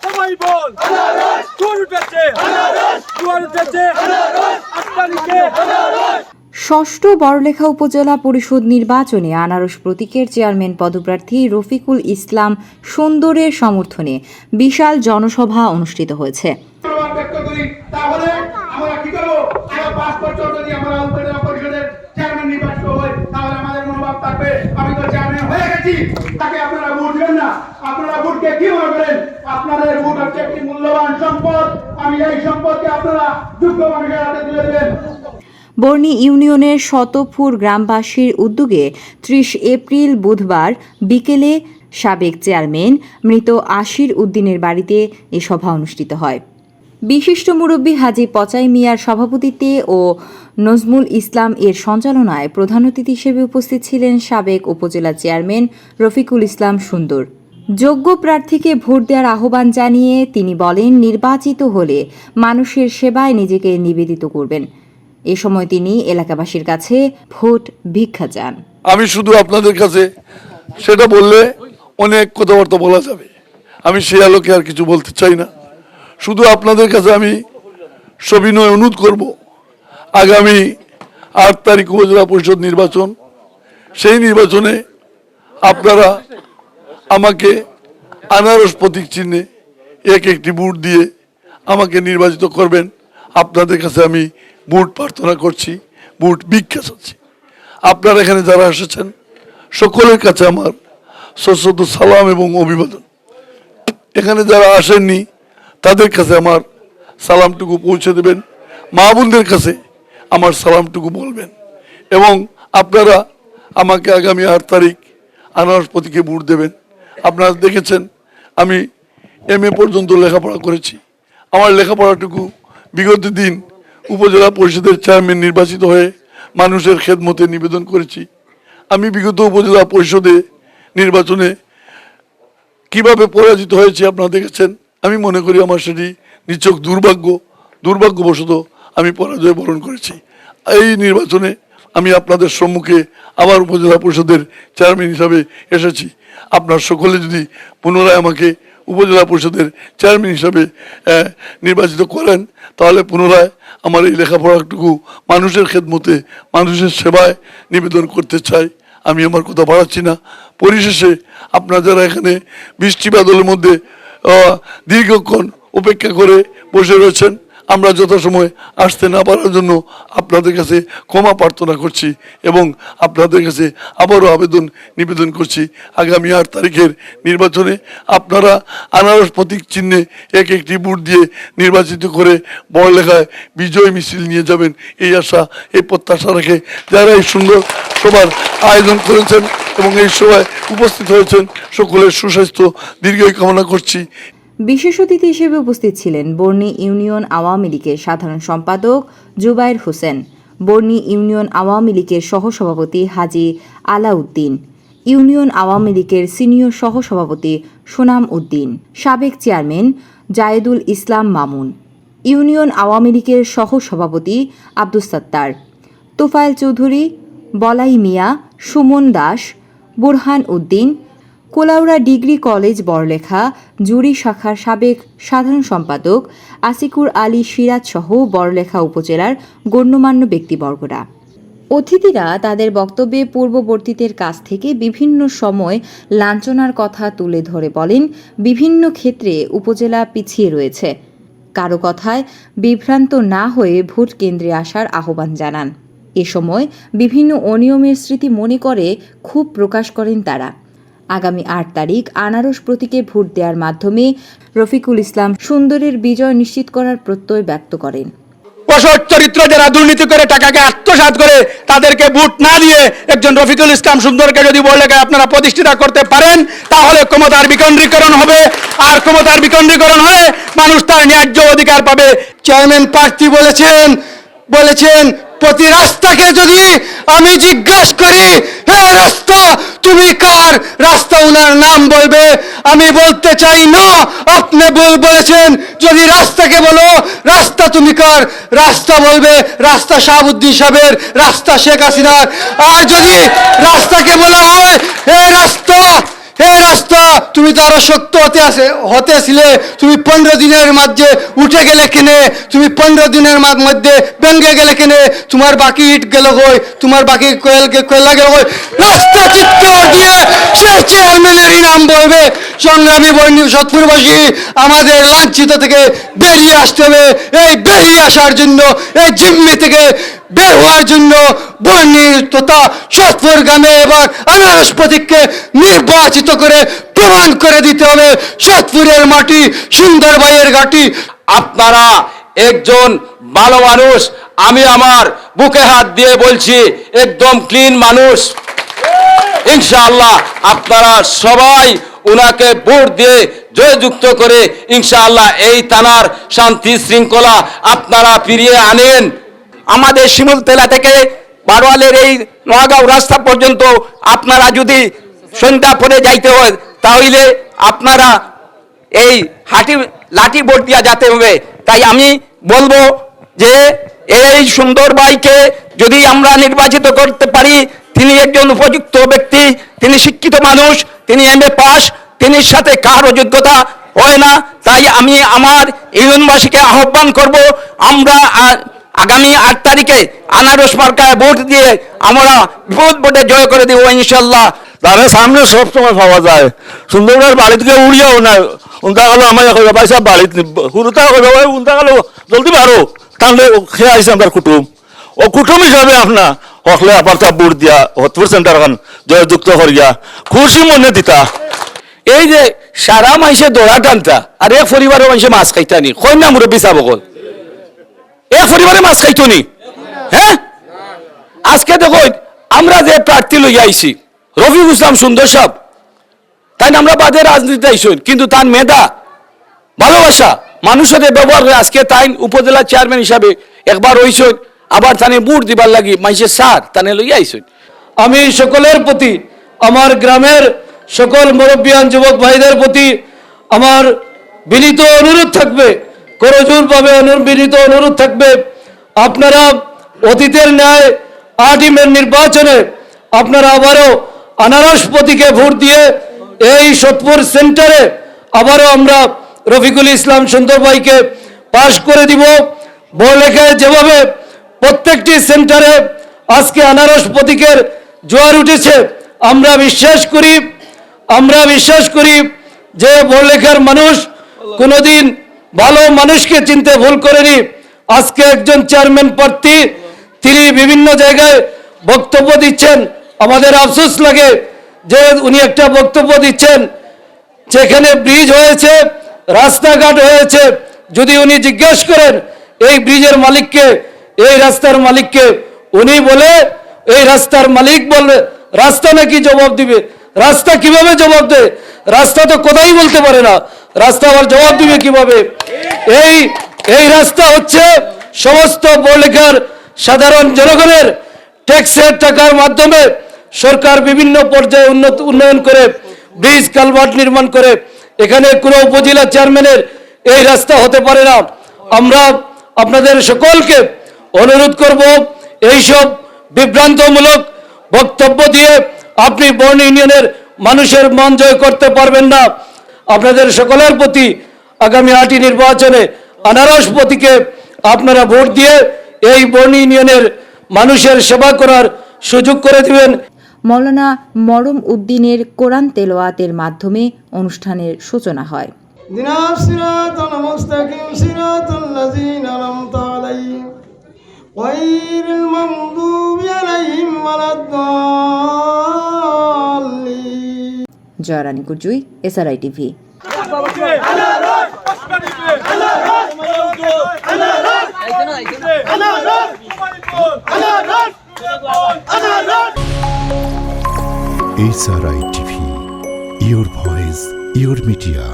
সবাই বল জোয়ার উঠেছে, জোয়ার উঠেছে, 8 তারিখে। ষষ্ঠ বড়লেখা উপজেলা পরিষদ নির্বাচনে আনারস প্রতীকের চেয়ারম্যান পদপ্রার্থী রফিকুল ইসলাম সুন্দরের সমর্থনে বিশাল জনসভা অনুষ্ঠিত হয়েছে। তাহলে আমরা কি করবো? 5 বছর যদি আমরা উপজেলা পরিষদের চেয়ারম্যান নির্বাচিত হই, তাহলে আমাদের মনোভাব থাকবে আমি তো চেয়ারম্যান হয়ে গেছি। তাকে আপনারা ভোট দেবেন না। আপনারা ভোটকে কি মনে করেন? আপনাদের ভোট হচ্ছে একটি মূল্যবান সম্পদ। আমি এই সম্পদকে আপনারা যোগ্য মানুষের হাতে তুলে দেবেন। বর্ণী ইউনিয়নের শতপুর গ্রামবাসীর উদ্যোগে 30 এপ্রিল বুধবার বিকেলে সাবেক চেয়ারম্যান মৃত আশির উদ্দিনের বাড়িতে এ সভা অনুষ্ঠিত হয়। বিশিষ্ট মুরব্বী হাজী পচাই মিয়ার সভাপতিত্বে ও নজমুল ইসলাম এর সঞ্চালনায় প্রধান অতিথি হিসেবে উপস্থিত ছিলেন সাবেক উপজেলা চেয়ারম্যান রফিকুল ইসলাম সুন্দর। যোগ্য প্রার্থীকে ভোট দেওয়ার আহ্বান জানিয়ে তিনি বলেন, নির্বাচিত হলে মানুষের সেবায় নিজেকে নিবেদিত করবেন। এ সময় তিনি এলাকাবাসীর কাছে ভোট ভিক্ষা চান। আমি শুধু আপনাদের কাছে সেটা বললে অনেক কথাবার্তা বলা যাবে, আমি সেই আলোকে আর কিছু বলতে চাই না। শুধু আপনাদের কাছে আমি সবিনয় অনুরোধ করব, আগামী 8 তারিখ উপজেলা পরিষদ নির্বাচন, সেই নির্বাচনে আপনারা আমাকে আনারস প্রতীক চিহ্নে একটি ভোট দিয়ে আমাকে নির্বাচিত করবেন। আপনাদের কাছে আমি ভোট প্রার্থনা করছি, ভোট ভিক্ষা চাচ্ছি। আপনারা এখানে যারা এসেছেন সকলের কাছে আমার সশ্রদ্ধ সালাম এবং অভিবাদন। এখানে যারা আসেননি তাদের কাছে আমার সালামটুকু পৌঁছে দেবেন, মা বোনদের কাছে আমার সালামটুকু বলবেন এবং আপনারা আমাকে আগামী 8 তারিখ আনারস প্রতীকে ভোট দেবেন। আপনারা দেখেছেন আমি MA পর্যন্ত লেখাপড়া করেছি। আমার লেখাপড়াটুকু বিগত দিন উপজেলা পরিষদের চেয়ারম্যান নির্বাচিত হয়ে মানুষের খেদমতে নিবেদন করেছি। আমি বিগত উপজেলা পরিষদে নির্বাচনে কিভাবে পরাজিত হয়েছে আপনারা দেখেছেন। আমি মনে করি আমার সেটি নিছক দুর্ভাগ্যবশত আমি পরাজয় বরণ করেছি। এই নির্বাচনে আমি আপনাদের সম্মুখে আবার উপজেলা পরিষদের চেয়ারম্যান হিসাবে এসেছি। আপনার সকলে যদি পুনরায় আমাকে উপজেলা পরিষদের চেয়ারম্যান হিসাবে নির্বাচিত করেন, তাহলে পুনরায় আমার এই লেখাপড়াটুকু মানুষের খেদমতে, মানুষের সেবায় নিবেদন করতে চাই। আমি আমার কথা বাড়াচ্ছি না। পরিশেষে আপনারা যারা এখানে বৃষ্টি বাদলের মধ্যে দীর্ঘক্ষণ উপেক্ষা করে বসে রয়েছেন, আমরা যথাসময় আসতে না পারার জন্য আপনাদের কাছে ক্ষমা প্রার্থনা করছি এবং আপনাদের কাছে আবারও নিবেদন করছি, আগামী 8 তারিখের নির্বাচনে আপনারা আনারস প্রতীক চিহ্নে একটি ভোট দিয়ে নির্বাচিত করে বড়লেখায় বিজয় মিছিল নিয়ে যাবেন, এই আশা, এই প্রত্যাশা রেখে যারা এই সুন্দর সভার আয়োজন করেছেন এবং এই সভায় উপস্থিত হয়েছেন সকলের সুস্বাস্থ্য দীর্ঘায়ু কামনা করছি। বিশেষ অতিথি হিসেবে উপস্থিত ছিলেন বর্ণী ইউনিয়ন আওয়ামী লীগের সাধারণ সম্পাদক জুবায়ের হোসেন, বর্ণী ইউনিয়ন আওয়ামী লীগের সহসভাপতি হাজী আলাউদ্দিন, ইউনিয়ন আওয়ামী লীগের সিনিয়র সহসভাপতি সুনাম উদ্দিন, সাবেক চেয়ারম্যান জায়েদুল ইসলাম মামুন, ইউনিয়ন আওয়ামী লীগের সহসভাপতি আব্দুস সাত্তার, তোফায়েল চৌধুরী, বলাই মিয়া, সুমন দাস, বুরহান উদ্দিন, কোলাউড়া ডিগ্রি কলেজ বড়লেখা জুরি শাখার সাবেক সাধারণ সম্পাদক আসিকুর আলী সিরাজ সহ বড়লেখা উপজেলার গণ্যমান্য ব্যক্তিবর্গরা। অতিথিরা তাদের বক্তব্যে পূর্ববর্তীদের কাছ থেকে বিভিন্ন সময় লাঞ্ছনার কথা তুলে ধরে বলেন, বিভিন্ন ক্ষেত্রে উপজেলা পিছিয়ে রয়েছে। কারো কথায় বিভ্রান্ত না হয়ে ভোট কেন্দ্রে আসার আহ্বান জানান। এ সময় বিভিন্ন অনিয়মের স্মৃতি মনে করে ক্ষোভ প্রকাশ করেন তারা। আগামী 8 তারিখ আনারস প্রতীকে ভোট দেওয়ার মাধ্যমে রফিকুল ইসলাম সুন্দরের বিজয় নিশ্চিত করার প্রত্যয় ব্যক্ত করেন। অসৎ চরিত্র যারা দুর্নীতি করে টাকাকে আত্মসাৎ করে তাদেরকে ভোট না দিয়ে একজন রফিকুল ইসলাম সুন্দরকে যদি বড়লেখায় আপনারা প্রতিষ্ঠিত করতে পারেন, তাহলে ক্ষমতার বিকেন্দ্রীকরণ হবে, আর ক্ষমতার বিকেন্দ্রীকরণ হয়ে মানুষ তার ন্যায্য অধিকার পাবে। চেয়ারম্যান প্রার্থী বলেছেন প্রতি রাস্তাকে যদি আমি জিজ্ঞাসা করি, হে রাস্তা তুমি কার, রাস্তা উনার নাম বলবে। আমি বলতে চাই না, আপনি বলেছেন যদি রাস্তাকে বলো রাস্তা তুমি কার, রাস্তা বলবে রাস্তা শাহাবুদ্দিন সাহেবের, রাস্তা শেখ হাসিনার। আর যদি রাস্তাকে বলা হয় হে রাস্তা এই রাস্তা তুমি তো আরো শক্ত হতেছিলে, তুমি 15 দিনের মাঝে উঠে গেলে কেনে, তুমি 15 দিনের মধ্যে ভেঙে গেলে কেনে, তোমার বাকি ইট গেল কই, তোমার বাকি কয়লা গেল কই? রাস্তা চিৎকার দিয়ে সে চেয়ারম্যানেরই নাম বলবে। সংগ্রামী বর্ণী সৎপুরবাসী, আমাদের লাঞ্ছিত থেকে বেরিয়ে আসতে হবে। এই বেরিয়ে আসার জন্য, এই জিম্মি থেকে বের হওয়ার জন্য বর্ণী তথা সৎপুর গ্রামে এবার আনারস প্রতীককে নির্বাচিত করে প্রমাণ করে দিতে হবে সৎপুরের মাটি সুন্দর ভাইয়ের ঘাটি। আপনারা একজন ভালো মানুষ, আমি আমার বুকে হাত দিয়ে বলছি, একদম ক্লিন মানুষ। ইনশাআল্লাহ আপনারা সবাই উনাকে ভোট দিয়ে জয়যুক্ত করে ইনশাআল্লাহ এই থানার শান্তি শৃঙ্খলা আপনারা ফিরিয়ে আনেন। আমাদের শিমুলতলা থেকে বারোয়ালের এই নোয়াগাঁও রাস্তা পর্যন্ত আপনারা যদি সন্ধ্যা পরে যাইতে হয়, তাহলে আপনারা এই লাঠি বোর্ড দিয়া যেতে হবে। তাই আমি বলবো যে এই সুন্দর ভাইকে যদি আমরা নির্বাচিত করতে পারি, তিনি একজন উপযুক্ত ব্যক্তি, তিনি শিক্ষিত মানুষ, তিনি MA পাস, তিনি সাথে কারো যোগ্যতা হয় না। তাই আমি আমার ইউনিয়নবাসীকে আহ্বান করব, আমরা আগামী 8 তারিখে আনারস মার্কায় ভোট দিয়ে আমরা বিপুল ভোটে জয় করে দেবো ইনশাল্লাহ। ধানের সামনে সব সময় পাওয়া যায়, সুন্দরবনের বাড়ি থেকে উড়িয়াও না, উনটা গেলো আমার পয়সা বাড়িতে হুরুতা উনটা গেলো জলদি পারো, তাহলে খেয়ে আইসে আমার কুটুম। ও কুটুম হিসাবে আপনার হকলে আবার তা বুট দিয়া হতপুর সেন্টার খান জয়যুক্ত করিয়া খুশি মনে দিতা। এই যে সারা মাইসে দৌড়া টানতা, আর এক পরিবারের মাইসে মাছ খাইতানি, কই না মুরব্বী সাহেব বকল, এক পরিবারে মাছ খাইতো নি? হ্যাঁ, আজকে দেখো আমরা যে প্রার্থী লইয়া আইছি রফিকুল ইসলাম সুন্দর সাহেব, তাই আমরা বাদে রাজনীতি আইসই, কিন্তু তার মেধা ভালোবাসা মানুষের ব্যবহার করে আজকে তাই উপজেলা চেয়ারম্যান হিসাবে একবার হইসই, আবার তানে বুট দিবার লাগি মাইসে সার তানে লইয়া আইসই। আমি সকলের প্রতি, আমার গ্রামের সকল মুরব্বিয়ান যুবক ভাইদের প্রতি আমার বিনীত অনুরোধ থাকবে, করজোরভাবে বিনীত অনুরোধ থাকবে, আপনারা অতীতের ন্যায় 8 মের নির্বাচনে আপনারা আবারও আনারস প্রতীকে ভোট দিয়ে এই সৎপুর সেন্টারে আবারও আমরা রফিকুল ইসলাম সুন্দর ভাইকে পাশ করে দিব। বড়লেখায় যেভাবে প্রত্যেকটি সেন্টারে আজকে আনারস প্রতীকের জোয়ার উঠেছে, আমরা বিশ্বাস করি যে বড়লেখার মানুষ কোনোদিন ভালো মানুষকে চিনতে ভুল করেনি। আজকে একজন চেয়ারম্যান প্রার্থী, তিনি বিভিন্ন জায়গায় বক্তব্য দিচ্ছেন, আমাদের আফসোস লাগে যে উনি একটা বক্তব্য দিচ্ছেন যেখানে ব্রিজ হয়েছে, রাস্তাঘাট হয়েছে, যদি উনি জিজ্ঞেস করেন এই ব্রিজের মালিককে, এই রাস্তার মালিককে, উনি বলে এই রাস্তার মালিক বলবে, রাস্তা নাকি জবাব দিবে। রাস্তা কিভাবে জবাব দেয়? রাস্তা তো কোথায় বলতে পারে না, রাস্তা আবার জবাব দিবে কিভাবে? এই রাস্তা হচ্ছে সমস্ত বড়লেখার সাধারণ জনগণের ট্যাক্সের টাকার মাধ্যমে সরকার বিভিন্ন পর্যায়ে উন্নয়ন করে ব্রিজ কালভার্ট নির্মাণ করে। এখানে কোনো উপজেলা চেয়ারম্যানের এই রাস্তা হতে পারে না। আমরা আপনাদের সকলকে অনুরোধ করব, এইসব বিভ্রান্তমূলক বক্তব্য দিয়ে আপনি বর্ণ ইউনিয়নের মানুষের মন জয় করতে পারবেন না। আপনাদের সকলের প্রতি আগামী 8 নির্বাচনে আনারস প্রতীকে আপনারা ভোট দিয়ে এই বর্ণ ইউনিয়নের মানুষের সেবা করার সুযোগ করে দিবেন। মৌলানা মরম উদ্দিনের কোরআন তেলাওয়াতের মাধ্যমে অনুষ্ঠানের সূচনা হয়। জয়রানী Kujui, SRI TV। SRI TV, your voice, your media.